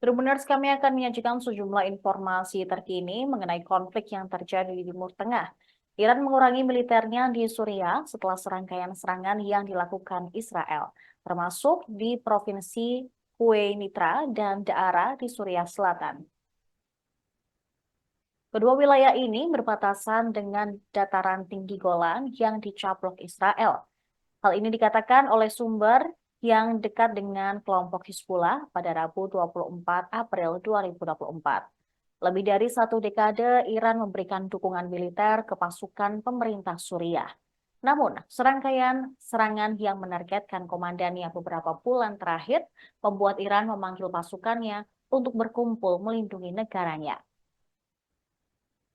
Tribuners, kami akan menyajikan sejumlah informasi terkini mengenai konflik yang terjadi di Timur Tengah. Iran mengurangi militernya di Suriah setelah serangkaian serangan yang dilakukan Israel, termasuk di provinsi Quneitra dan Daara di Suriah Selatan. Kedua wilayah ini berbatasan dengan dataran tinggi Golan yang dicaplok Israel. Hal ini dikatakan oleh sumber yang dekat dengan kelompok Hizbullah pada Rabu 24 April 2024. Lebih dari satu dekade, Iran memberikan dukungan militer ke pasukan pemerintah Suriah. Namun, serangkaian serangan yang menargetkan komandannya beberapa bulan terakhir membuat Iran memanggil pasukannya untuk berkumpul melindungi negaranya.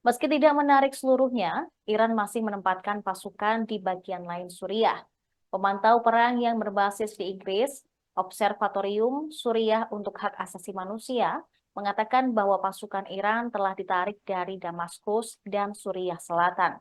Meski tidak menarik seluruhnya, Iran masih menempatkan pasukan di bagian lain Suriah. Pemantau perang yang berbasis di Inggris, Observatorium Suriah untuk Hak Asasi Manusia, mengatakan bahwa pasukan Iran telah ditarik dari Damaskus dan Suriah Selatan.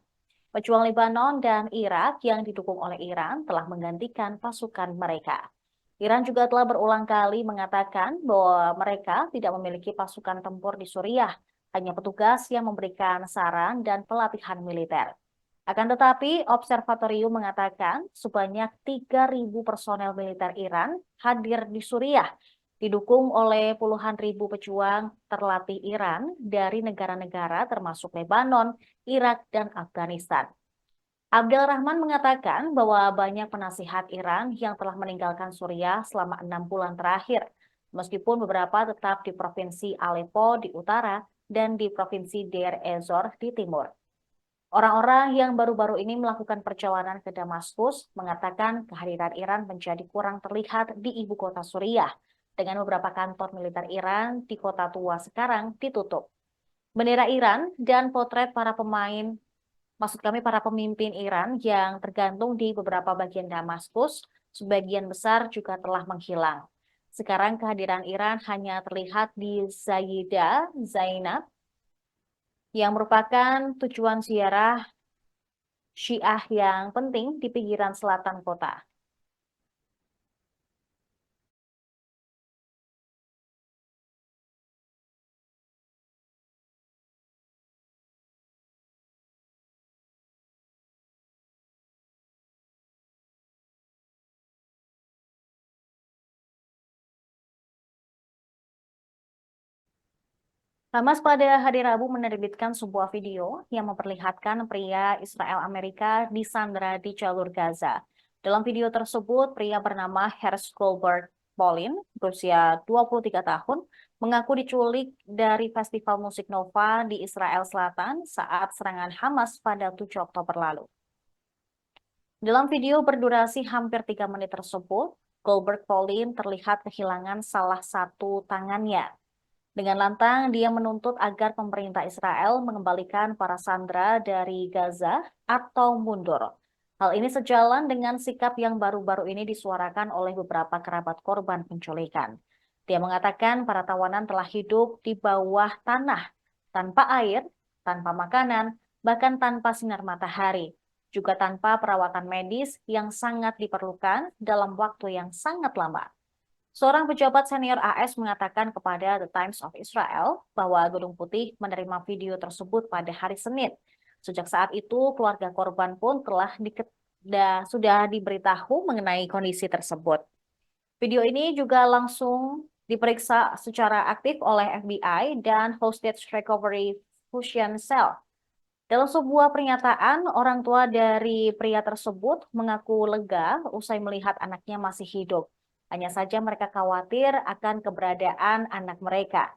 Pejuang Lebanon dan Irak yang didukung oleh Iran telah menggantikan pasukan mereka. Iran juga telah berulang kali mengatakan bahwa mereka tidak memiliki pasukan tempur di Suriah, hanya petugas yang memberikan saran dan pelatihan militer. Akan tetapi, observatorium mengatakan sebanyak 3.000 personel militer Iran hadir di Suriah, didukung oleh puluhan ribu pejuang terlatih Iran dari negara-negara termasuk Lebanon, Irak, dan Afghanistan. Abdel Rahman mengatakan bahwa banyak penasihat Iran yang telah meninggalkan Suriah selama 6 bulan terakhir, meskipun beberapa tetap di Provinsi Aleppo di utara dan di Provinsi Deir ez-Zor di timur. Orang-orang yang baru-baru ini melakukan perjalanan ke Damaskus mengatakan kehadiran Iran menjadi kurang terlihat di ibu kota Suriah, dengan beberapa kantor militer Iran di kota tua sekarang ditutup. Bendera Iran dan potret para pemimpin Iran yang tergantung di beberapa bagian Damaskus, sebagian besar juga telah menghilang. Sekarang kehadiran Iran hanya terlihat di Sayyidah Zainab, yang merupakan tujuan ziarah Syiah yang penting di pinggiran selatan kota. Hamas pada hari Rabu menerbitkan sebuah video yang memperlihatkan pria Israel Amerika disandra di jalur Gaza. Dalam video tersebut, pria bernama Herz Goldberg Paulin, berusia 23 tahun, mengaku diculik dari festival musik Nova di Israel Selatan saat serangan Hamas pada 7 Oktober lalu. Dalam video berdurasi hampir 3 menit tersebut, Goldberg Paulin terlihat kehilangan salah satu tangannya. Dengan lantang, dia menuntut agar pemerintah Israel mengembalikan para sandera dari Gaza atau mundur. Hal ini sejalan dengan sikap yang baru-baru ini disuarakan oleh beberapa kerabat korban penculikan. Dia mengatakan para tawanan telah hidup di bawah tanah, tanpa air, tanpa makanan, bahkan tanpa sinar matahari, juga tanpa perawatan medis yang sangat diperlukan dalam waktu yang sangat lama. Seorang pejabat senior AS mengatakan kepada The Times of Israel bahwa Gedung Putih menerima video tersebut pada hari Senin. Sejak saat itu, keluarga korban pun sudah diberitahu mengenai kondisi tersebut. Video ini juga langsung diperiksa secara aktif oleh FBI dan Hostage Recovery Fusion Cell. Dalam sebuah pernyataan, orang tua dari pria tersebut mengaku lega usai melihat anaknya masih hidup. Hanya saja mereka khawatir akan keberadaan anak mereka.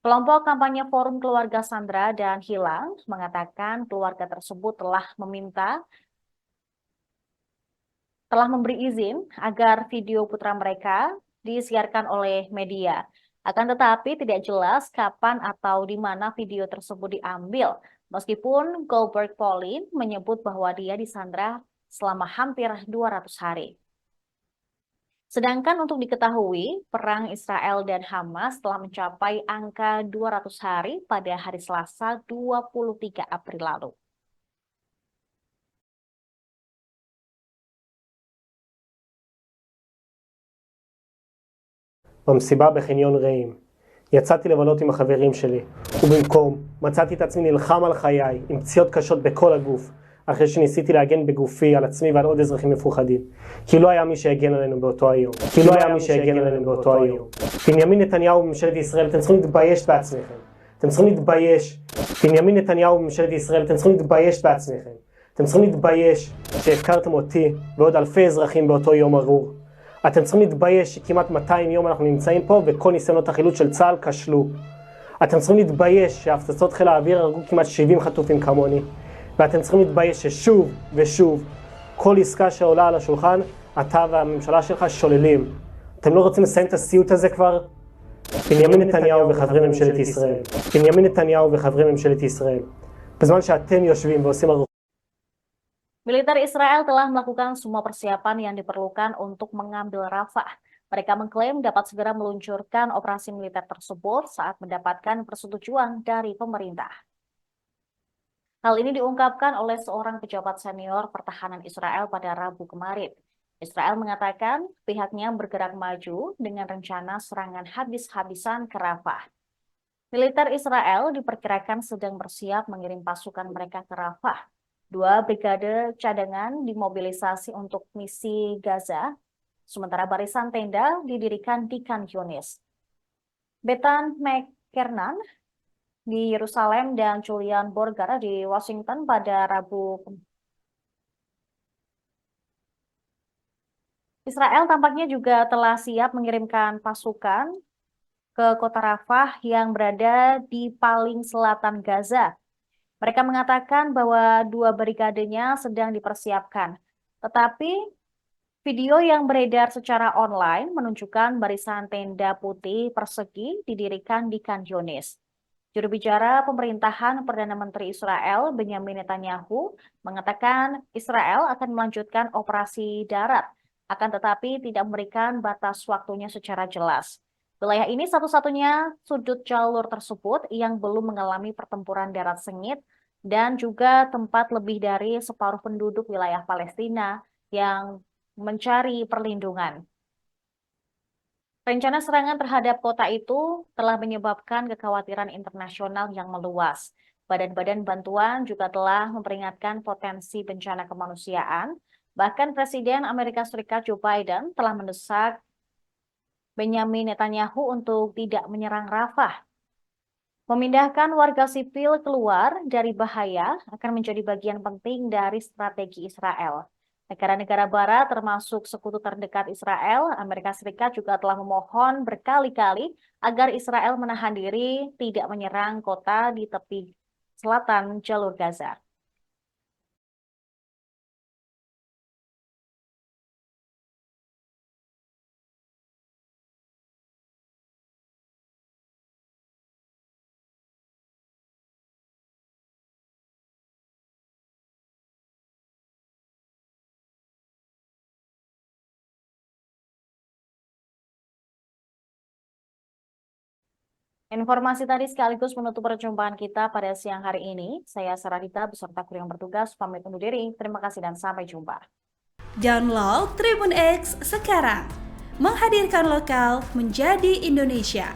Kelompok kampanye Forum Keluarga Sandra dan Hilang mengatakan keluarga tersebut telah memberi izin agar video putra mereka disiarkan oleh media. Akan tetapi tidak jelas kapan atau di mana video tersebut diambil, meskipun Goldberg Paulin menyebut bahwa dia disandra selama hampir 200 hari. Sedangkan untuk diketahui, perang Israel dan Hamas telah mencapai angka 200 hari pada hari Selasa 23 April lalu. במסיבה בחניון רעים. יצאתי לבלות עם החברים שלי, ובמקום מצאתי את עצמי נלחם על חיי, עם פציעות קשות בכל הגוף, אחרי שניסיתי להגן בגופי על עצמי ועל עוד אזרחים מפוחדים. כי לא היה מי שיגן עלינו באותו היום. בנימין נתניהו וממשלת ישראל, אתם צריכים להתבייש בעצמכם. בנימין נתניהו וממשלת ישראל, אתם צריכים להתבייש בעצמכם. אתם צריכים להתבייש שהפקרתם אותי ועוד אלפי אזרחים באותו יום ארור. אתם צריכים להתבייש שכמעט 200 יום אנחנו נמצאים פה וכל ניסיונות החילוץ של צה"ל כשלו. אתם צריכים להתבייש שהפצצות חיל האוויר הרגו כמעט 70 חטופים כמוני. ואתם צריכים להתבייש ששוב ושוב כל עסקה שעולה על השולחן, אתה והממשלה שלך שוללים. אתם לא רוצים לסיים את הסיוט הזה כבר? בנימין נתניהו וחברי ממשלת ישראל. בזמן שאתם יושבים ועושים Militer Israel telah melakukan semua persiapan yang diperlukan untuk mengambil Rafah. Mereka mengklaim dapat segera meluncurkan operasi militer tersebut saat mendapatkan persetujuan dari pemerintah. Hal ini diungkapkan oleh seorang pejabat senior pertahanan Israel pada Rabu kemarin. Israel mengatakan pihaknya bergerak maju dengan rencana serangan habis-habisan ke Rafah. Militer Israel diperkirakan sedang bersiap mengirim pasukan mereka ke Rafah. 2 brigade cadangan dimobilisasi untuk misi Gaza, sementara barisan tenda didirikan di Khan Yunis. Betan McKernan di Yerusalem dan Julian Borger di Washington pada Rabu. Israel tampaknya juga telah siap mengirimkan pasukan ke kota Rafah yang berada di paling selatan Gaza. Mereka mengatakan bahwa 2 brigadenya sedang dipersiapkan. Tetapi video yang beredar secara online menunjukkan barisan tenda putih persegi didirikan di Khan Yunis. Juru bicara pemerintahan Perdana Menteri Israel, Benjamin Netanyahu, mengatakan Israel akan melanjutkan operasi darat, akan tetapi tidak memberikan batas waktunya secara jelas. Wilayah ini satu-satunya sudut jalur tersebut yang belum mengalami pertempuran darat sengit dan juga tempat lebih dari separuh penduduk wilayah Palestina yang mencari perlindungan. Rencana serangan terhadap kota itu telah menyebabkan kekhawatiran internasional yang meluas. Badan-badan bantuan juga telah memperingatkan potensi bencana kemanusiaan. Bahkan Presiden Amerika Serikat Joe Biden telah mendesak Benjamin Netanyahu untuk tidak menyerang Rafah. Memindahkan warga sipil keluar dari bahaya akan menjadi bagian penting dari strategi Israel. Negara-negara barat termasuk sekutu terdekat Israel, Amerika Serikat juga telah memohon berkali-kali agar Israel menahan diri tidak menyerang kota di tepi selatan jalur Gaza. Informasi tadi sekaligus menutup perjumpaan kita pada siang hari ini. Saya Saradita beserta kru yang bertugas pamit undur diri. Terima kasih dan sampai jumpa. Download Tribun X sekarang. Menghadirkan lokal menjadi Indonesia.